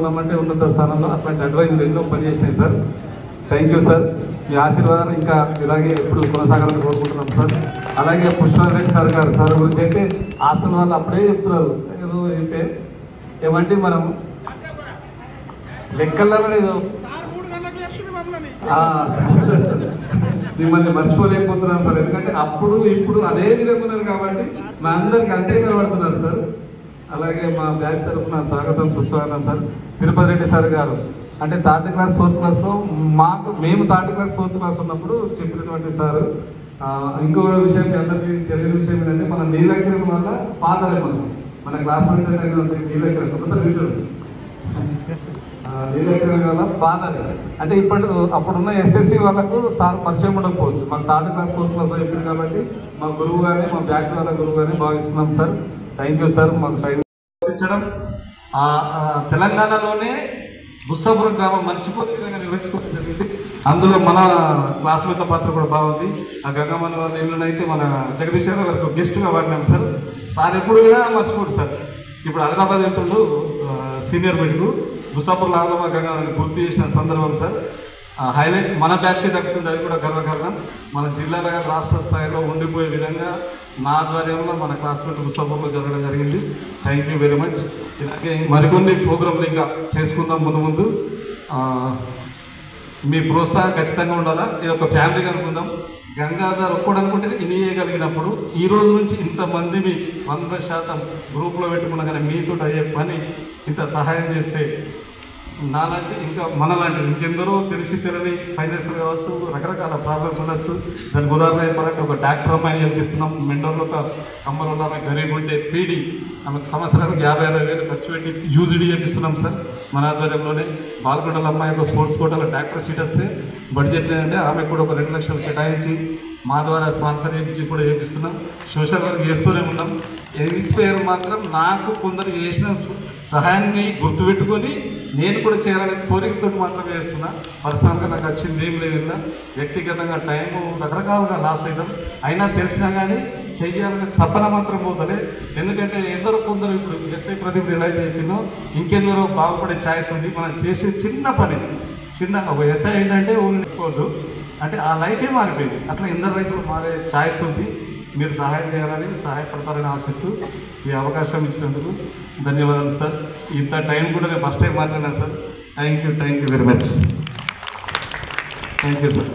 ఉన్నామంటే ఉన్నత స్థానంలో అట్లాంటి అడ్వైజులు ఎన్నో పనిచేసినాయి సార్. Thank you sir. మీ ఆశీర్వాదాలు ఇంకా ఇలాగే ఎప్పుడు కొనసాగాలని కోరుకుంటున్నాం సార్. అలాగే పుష్పరెడ్డి సార్ గారు సార్ గురించి అయితే హాస్టల్ వాళ్ళు అప్పుడే చెప్తున్నారు ఏదో చెప్పే ఏమంటే మనం లెక్కల్లో ఏదో మిమ్మల్ని మర్చిపోలేకపోతున్నాం సార్. ఎందుకంటే అప్పుడు ఇప్పుడు అదే విధంగా ఉన్నారు కాబట్టి మా అందరికి అంతే కనబడుతున్నారు సార్. అలాగే మా బ్యాచ్ తరఫున స్వాగతం సుస్వాగతం సార్. తిరుపతి రెడ్డి సార్ గారు అంటే 3rd క్లాస్ 4th క్లాస్లో మేము 3rd క్లాస్ 4th క్లాస్ ఉన్నప్పుడు చెప్పినటువంటి సార్. ఇంకో విషయం అందరికీ తెలియని విషయం ఏంటంటే మన నీలకిరణ్ వల్ల ఫాదర్ మన క్లాస్మేట్ నీలకిరణ్ కొత్త విషయం నీలకిరణ్ వల్ల ఫాదర్ అంటే అప్పుడున్న ఎస్ఎస్సి వాళ్ళకు సార్ పరిచయం ఉండకపోవచ్చు. మాకు 3rd క్లాస్ 4th క్లాస్లో చెప్పింది కాబట్టి మా గురువు గారిని మా బ్యాచ్ వాళ్ళ గురువు గారిని భావిస్తున్నాం సార్. Thank you sir. మాకు టైం ఇచ్చడం తెలంగాణలోనే బుస్సాపురం గ్రామం మర్చిపోతే విధంగా నిర్వహించుకోవడం జరిగింది. అందులో మన క్లాస్మేట్ల పాత్ర కూడా బాగుంది. ఆ గంగమ్మన వాళ్ళ ఇల్లునైతే మన జగదీష్ గారు గెస్ట్గా వాడినాం సార్. సార్ ఎప్పుడు కూడా మర్చిపోడు సార్. ఇప్పుడు హైదరాబాద్ వెళ్తుంటూ సీనియర్ మీటింగ్ బుస్సాపురం ఆదమ్మ గంగమ్మని గుర్తు చేసిన సందర్భం సార్. హైలైట్ మన బ్యాచ్కి దక్కుతుంది. అది కూడా గర్వకారణం. మన జిల్లాలో రాష్ట్ర స్థాయిలో ఉండిపోయే విధంగా నా ఆధ్వర్యంలో మన క్లాస్మేట్ బుస్సాపురంలో జరగడం జరిగింది. Thank you very much. ఇలాగే మరికొన్ని ప్రోగ్రాంలు ఇంకా చేసుకుందాం ముందు. మీ ప్రోత్సాహం ఖచ్చితంగా ఉండాలా. ఇది ఒక ఫ్యామిలీగా అనుకుందాం. గంగాధర్ ఒక్కడనుకుంటే ఇన్ని చేయగలిగినప్పుడు ఈ రోజు నుంచి ఇంతమంది మీ 100% గ్రూప్లో పెట్టుకున్నా కానీ మీతో అయ్యే పని ఇంత సహాయం చేస్తే నాలాంటి ఇంకా మనలాంటి ఇంకెందరో తెలిసి తెలియని ఫైనాన్షియల్ కావచ్చు, రకరకాల ప్రాబ్లమ్స్ ఉండొచ్చు. దానికి ఉదాహరణ చెప్పాలంటే ఒక డాక్టర్ అమ్మాయిని కల్పిస్తున్నాం. మెంటర్లో ఒక కమ్మలు ఉన్న అమ్మాయి గరీబ్ ఉంటే పీడీ ఆమెకు సంవత్సరానికి 56,000 ఖర్చు పెట్టి యూజీడీ చేపిస్తున్నాం సార్ మన ఆధ్వర్యంలోనే. బాల్కొండల అమ్మాయి ఒక స్పోర్ట్స్ కోటాలో డాక్టర్ సీట్ వస్తే బడ్జెట్ ఏంటంటే ఆమెకు కూడా ఒక 2 లక్షలు కేటాయించి మా ద్వారా స్పాన్సర్ చేయించి కూడా చేపిస్తున్నాం. సోషల్ వర్క్ చేస్తూనే ఉన్నాం. ఇన్స్పైర్ మాత్రం నాకు కొందరు చేసిన సహాయాన్ని గుర్తుపెట్టుకొని నేను కూడా చేయాలనే కోరికతో మాత్రమే చేస్తున్నా. పర్సనల్గా నాకు వచ్చింది ఏం లేదన్నా. వ్యక్తిగతంగా టైము రకరకాలుగా లాస్ అవుతాం. అయినా తెలిసినా కానీ చెయ్యాలనే తపన మాత్రం పోతలే. ఎందుకంటే ఎందరో కొందరు ఇప్పుడు ఎస్ఐ ప్రదీప్ ఎలా అయితే చెప్పిందో ఇంకెందరో బాగుపడే ఛాయిస్ ఉంది. మనం చేసే చిన్న పని ఒక ఎస్ఐ ఏంటంటే ఊళ్ళిపోదు అంటే ఆ లైఫే మారిపోయింది. అట్లా ఎందరు రైతులు మారే ఛాయిస్ ఉంది. మీరు సహాయం చేయాలని సహాయపడతారని ఆశిస్తూ ఈ అవకాశం ఇచ్చినందుకు ధన్యవాదాలు సార్. ఇంత టైం కూడా నేను ఫస్ట్ టైం మాట్లాడినాను sir. Thank you very much. Thank you sir.